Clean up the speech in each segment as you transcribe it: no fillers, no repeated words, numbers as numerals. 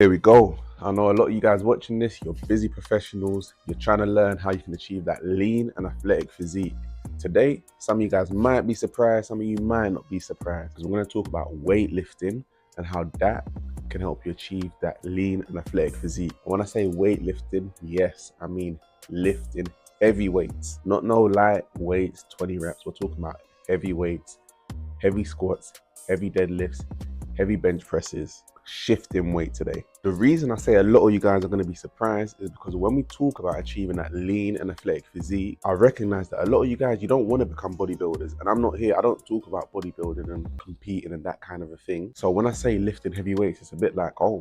Here we go. I know a lot of you guys watching this, you're busy professionals, you're trying to learn how you can achieve that lean and athletic physique. Today, some of you guys might be surprised, some of you might not be surprised, because we're going to talk about weightlifting and how that can help you achieve that lean and athletic physique. And when I say weightlifting, yes, I mean lifting heavy weights, not no light weights, 20 reps. We're talking about heavy weights, heavy squats, heavy deadlifts, heavy bench presses, shifting weight today. The reason I say a lot of you guys are going to be surprised is because when we talk about achieving that lean and athletic physique, I recognize that a lot of you guys, you don't want to become bodybuilders. And I'm not here, I don't talk about bodybuilding and competing and that kind of a thing. So when I say lifting heavy weights, it's a bit like, oh,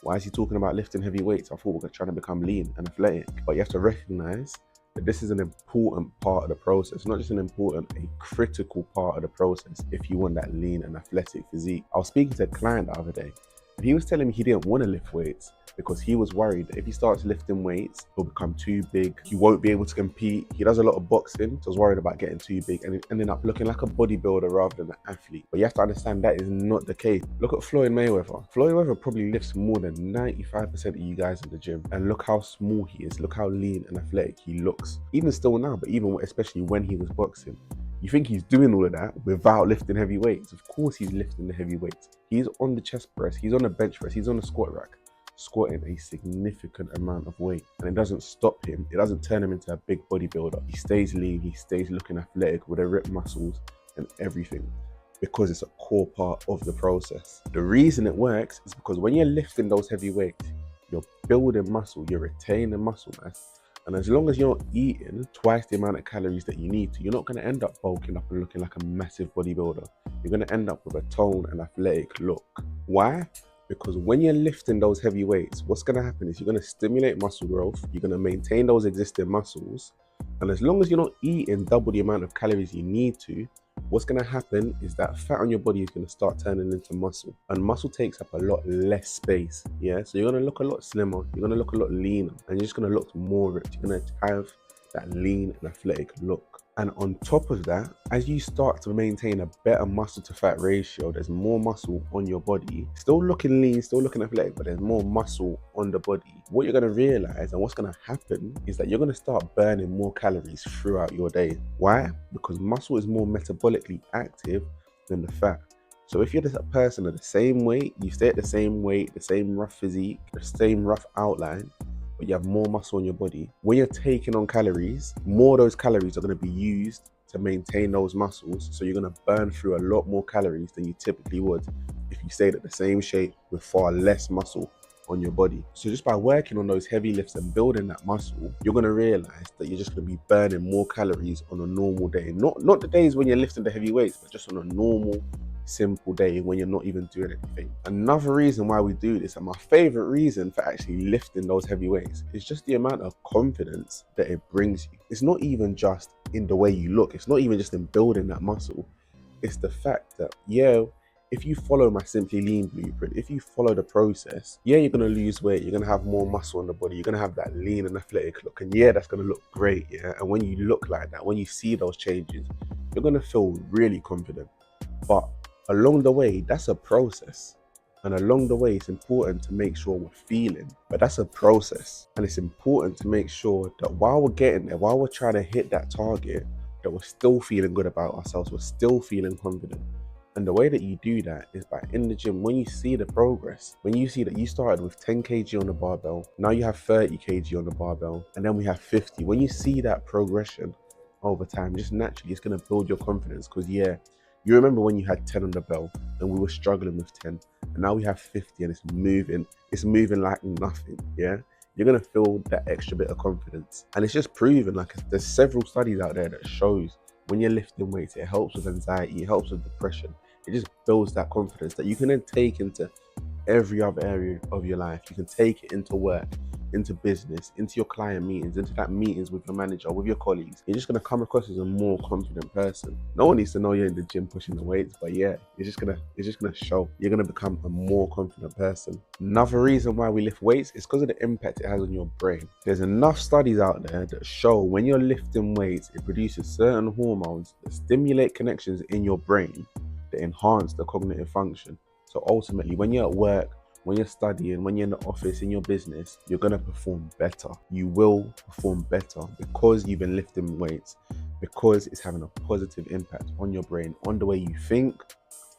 why is he talking about lifting heavy weights? I thought we were trying to become lean and athletic. But you have to recognize that this is an important part of the process, not just an important, a critical part of the process if you want that lean and athletic physique. I was speaking to a client the other day, and he was telling me he didn't want to lift weights because he was worried that if he starts lifting weights, he'll become too big. He won't be able to compete. He does a lot of boxing, so I was worried about getting too big and ending up looking like a bodybuilder rather than an athlete. But you have to understand that is not the case. Look at Floyd Mayweather. Floyd Mayweather probably lifts more than 95% of you guys in the gym. And look how small he is. Look how lean and athletic he looks. Even still now, but even especially when he was boxing. You think he's doing all of that without lifting heavy weights? Of course he's lifting the heavy weights. He's on the chest press, he's on the bench press, he's on the squat rack, squatting a significant amount of weight. And it doesn't stop him, it doesn't turn him into a big bodybuilder. He stays lean, he stays looking athletic with the ripped muscles and everything, because it's a core part of the process. The reason it works is because when you're lifting those heavy weights, you're building muscle, you're retaining muscle mass. And as long as you're not eating twice the amount of calories that you need to, you're not going to end up bulking up and looking like a massive bodybuilder. You're going to end up with a toned and athletic look. Why? Because when you're lifting those heavy weights, what's going to happen is you're going to stimulate muscle growth, you're going to maintain those existing muscles, and as long as you're not eating double the amount of calories you need to, what's going to happen is that fat on your body is going to start turning into muscle, and muscle takes up a lot less space. Yeah, so you're going to look a lot slimmer, you're going to look a lot leaner, and you're just going to look more ripped. You're going to have that lean and athletic look. And on top of that, as you start to maintain a better muscle to fat ratio, there's more muscle on your body, still looking lean, still looking athletic, but there's more muscle on the body. What you're going to realize and what's going to happen is that you're going to start burning more calories throughout your day. Why? Because muscle is more metabolically active than the fat. So if you're just a person of the same weight, you stay at the same weight, the same rough physique, the same rough outline, but you have more muscle on your body, when you're taking on calories, more of those calories are going to be used to maintain those muscles. So you're going to burn through a lot more calories than you typically would if you stayed at the same shape with far less muscle on your body. So just by working on those heavy lifts and building that muscle, you're going to realize that you're just going to be burning more calories on a normal day. Not the days when you're lifting the heavy weights, but just on a normal simple day when you're not even doing anything. Another reason why we do this, and my favorite reason for actually lifting those heavy weights, is just the amount of confidence that it brings you. It's not even just in the way you look, it's not even just in building that muscle. It's the fact that, yeah, if you follow my Simply Lean blueprint, if you follow the process, yeah, you're going to lose weight, you're going to have more muscle on the body, you're going to have that lean and athletic look, and yeah, that's going to look great. Yeah, and when you look like that, when you see those changes, you're going to feel really confident. But along the way, that's a process. And along the way, it's important to make sure we're feeling, but that's a process. And it's important to make sure that while we're getting there, while we're trying to hit that target, that we're still feeling good about ourselves, we're still feeling confident. And the way that you do that is by in the gym, when you see the progress, when you see that you started with 10 kg on the barbell, now you have 30 kg on the barbell, and then we have 50. When you see that progression over time, just naturally, it's going to build your confidence, because yeah, you remember when you had 10 on the bell and we were struggling with 10, and now we have 50 and it's moving like nothing. Yeah, you're gonna feel that extra bit of confidence. And it's just proven, like there's several studies out there that shows when you're lifting weights, it helps with anxiety, it helps with depression. It just builds that confidence that you can then take into every other area of your life. You can take it into work, into business, into your client meetings, into that meetings with your manager, with your colleagues. You're just going to come across as a more confident person. No one needs to know you're in the gym pushing the weights, but yeah, it's just gonna show. You're gonna become a more confident person. Another reason why we lift weights is because of the impact it has on your brain. There's enough studies out there that show when you're lifting weights, it produces certain hormones that stimulate connections in your brain that enhance the cognitive function. So ultimately, when you're at work, when you're studying, when you're in the office, in your business, you're gonna perform better. You will perform better because you've been lifting weights, because it's having a positive impact on your brain, on the way you think,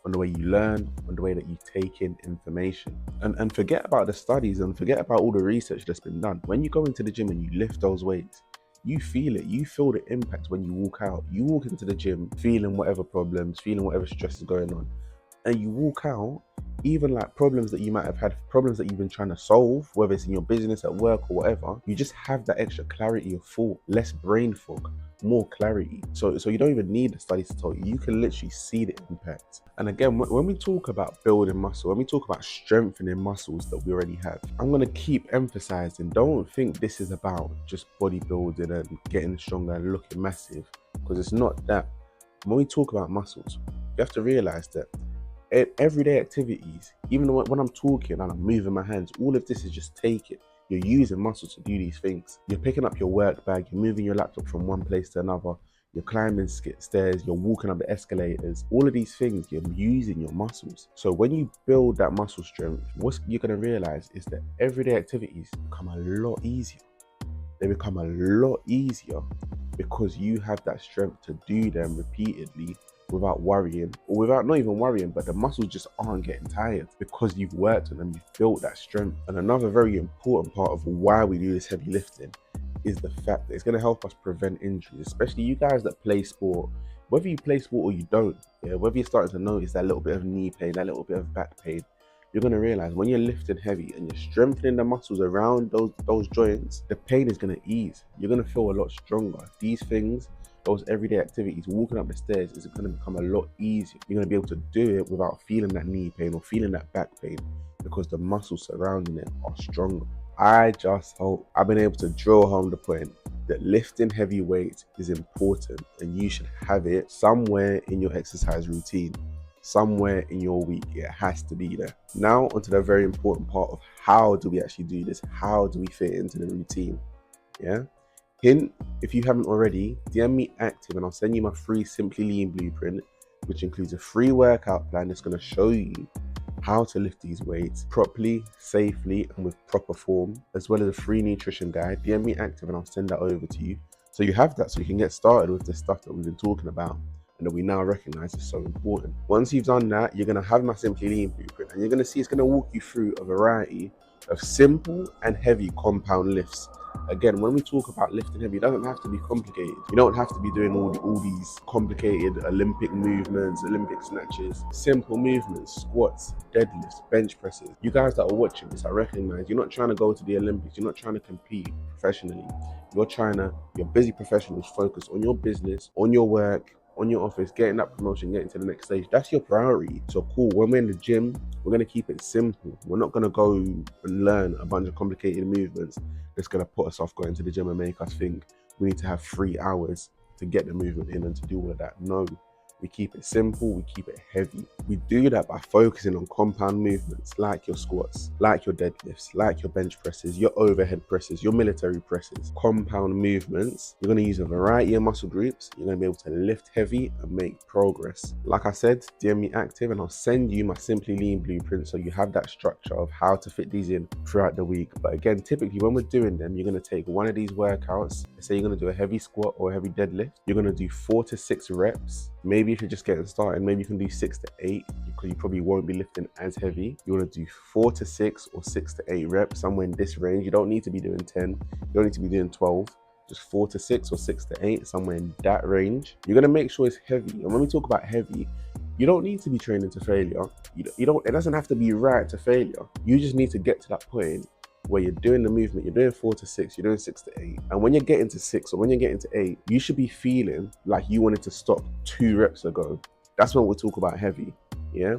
on the way you learn, on the way that you take in information. And forget about the studies and forget about all the research that's been done. When you go into the gym and you lift those weights, you feel it. You feel the impact when you walk out. You walk into the gym feeling whatever problems, feeling whatever stress is going on, and you walk out, even like problems that you might have had, problems that you've been trying to solve, whether it's in your business, at work, or whatever, you just have that extra clarity of thought, less brain fog, more clarity. So you don't even need the studies to tell you. You can literally see the impact. And again, when we talk about building muscle, when we talk about strengthening muscles that we already have, I'm going to keep emphasizing, don't think this is about just bodybuilding and getting stronger and looking massive, because it's not that. When we talk about muscles, you have to realize that everyday activities, even when I'm talking and I'm moving my hands, all of this is just taking. You're using muscles to do these things. You're picking up your work bag, you're moving your laptop from one place to another, you're climbing stairs, you're walking up the escalators. All of these things, you're using your muscles. So when you build that muscle strength, what you're going to realize is that everyday activities become a lot easier. They become a lot easier because you have that strength to do them repeatedly without worrying, or without not even worrying, but the muscles just aren't getting tired because you've worked on them, you've built that strength. And another very important part of why we do this heavy lifting is the fact that it's going to help us prevent injuries, especially you guys that play sport. Whether you play sport or you don't, whether you're starting to notice that little bit of knee pain, that little bit of back pain, you're going to realize when you're lifting heavy and you're strengthening the muscles around those joints, the pain is going to ease. You're going to feel a lot stronger. These things, those everyday activities, walking up the stairs, is going to become a lot easier. You're going to be able to do it without feeling that knee pain or feeling that back pain because the muscles surrounding it are stronger. I just hope I've been able to drill home the point that lifting heavy weights is important and you should have it somewhere in your exercise routine, somewhere in your week. It has to be there. Now onto the very important part of how do we actually do this? How do we fit into the routine? Hint, if you haven't already, DM me active and I'll send you my free Simply Lean blueprint, which includes a free workout plan that's going to show you how to lift these weights properly, safely, and with proper form, as well as a free nutrition guide. DM me active and I'll send that over to you. So you have that so you can get started with the stuff that we've been talking about and that we now recognize is so important. Once you've done that, you're going to have my Simply Lean blueprint and you're going to see it's going to walk you through a variety of simple and heavy compound lifts. Again, when we talk about lifting heavy, it doesn't have to be complicated. You don't have to be doing all these complicated Olympic movements, Olympic snatches. Simple movements, squats, deadlifts, bench presses. You guys that are watching this, I recognize you're not trying to go to the Olympics. You're not trying to compete professionally. You're busy professionals focused on your business, on your work, on your office, getting that promotion, getting to the next stage. That's your priority. So cool, when we're in the gym, we're going to keep it simple. We're not going to go and learn a bunch of complicated movements that's going to put us off going to the gym and make us think we need to have 3 hours to get the movement in and to do all of that. No, we keep it simple, we keep it heavy. We do that by focusing on compound movements like your squats, like your deadlifts, like your bench presses, your overhead presses, your military presses. Compound movements. You're going to use a variety of muscle groups. You're going to be able to lift heavy and make progress. Like I said, DM me active and I'll send you my Simply Lean blueprint so you have that structure of how to fit these in throughout the week. But again, typically when we're doing them, you're going to take one of these workouts. Let's say you're going to do a heavy squat or a heavy deadlift. You're going to do 4 to 6 reps. Maybe if you're just getting started, maybe you can do 6 to 8 because you probably won't be lifting as heavy. You want to do 4 to 6 or 6 to 8 reps, somewhere in this range. You don't need to be doing 10. You don't need to be doing 12. Just 4 to 6 or 6 to 8, somewhere in that range. You're going to make sure it's heavy. And when we talk about heavy, you don't need to be training to failure. It doesn't have to be right to failure. You just need to get to that point where you're doing the movement, you're doing 4 to 6, you're doing 6 to 8. And when you're getting to 6 or when you're getting to 8, you should be feeling like you wanted to stop 2 reps ago. That's when we'll talk about heavy, yeah?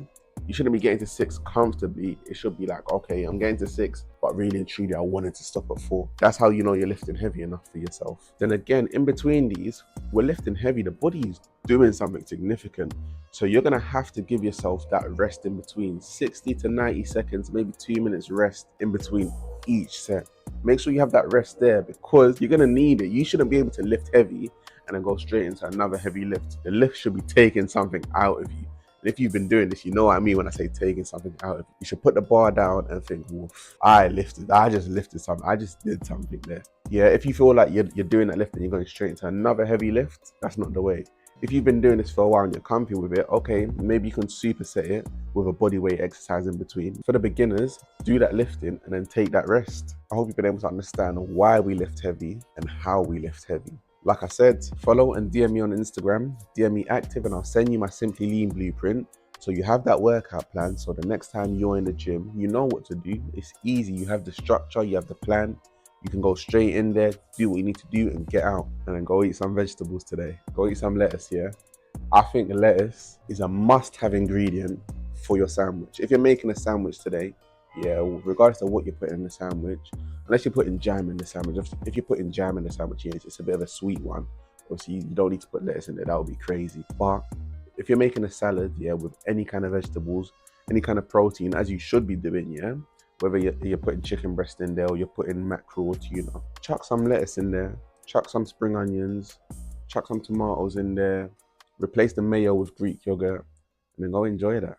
You shouldn't be getting to 6 comfortably. It should be like, okay, I'm getting to 6, but really and truly, I wanted to stop at 4. That's how you know you're lifting heavy enough for yourself. Then again, in between these, we're lifting heavy. The body's doing something significant. So you're going to have to give yourself that rest in between, 60 to 90 seconds, maybe 2 minutes rest in between each set. Make sure you have that rest there because you're going to need it. You shouldn't be able to lift heavy and then go straight into another heavy lift. The lift should be taking something out of you. And And if you've been doing this, you know what I mean when I say taking something out of it. You should put the bar down and think, woof, I just lifted something. I just did something there. Yeah, if you feel like you're doing that lift and you're going straight into another heavy lift, that's not the way. If you've been doing this for a while and you're comfy with it, okay, maybe you can superset it with a body weight exercise in between. For the beginners, do that lifting and then take that rest. I hope you've been able to understand why we lift heavy and how we lift heavy. Like I said, follow and DM me on Instagram, DM me active, and I'll send you my Simply Lean blueprint. So you have that workout plan, so the next time you're in the gym, you know what to do. It's easy, you have the structure, you have the plan. You can go straight in there, do what you need to do, and get out. And then go eat some vegetables today. Go eat some lettuce, yeah? I think lettuce is a must-have ingredient for your sandwich. If you're making a sandwich today, yeah, regardless of what you're putting in the sandwich, unless you're putting jam in the sandwich, if you're putting jam in the sandwich, yeah, it's a bit of a sweet one. Obviously, you don't need to put lettuce in there, that would be crazy. But if you're making a salad, yeah, with any kind of vegetables, any kind of protein, as you should be doing, yeah, whether you're putting chicken breast in there or you're putting mackerel or tuna, chuck some lettuce in there, chuck some spring onions, chuck some tomatoes in there, replace the mayo with Greek yogurt, and then go enjoy that.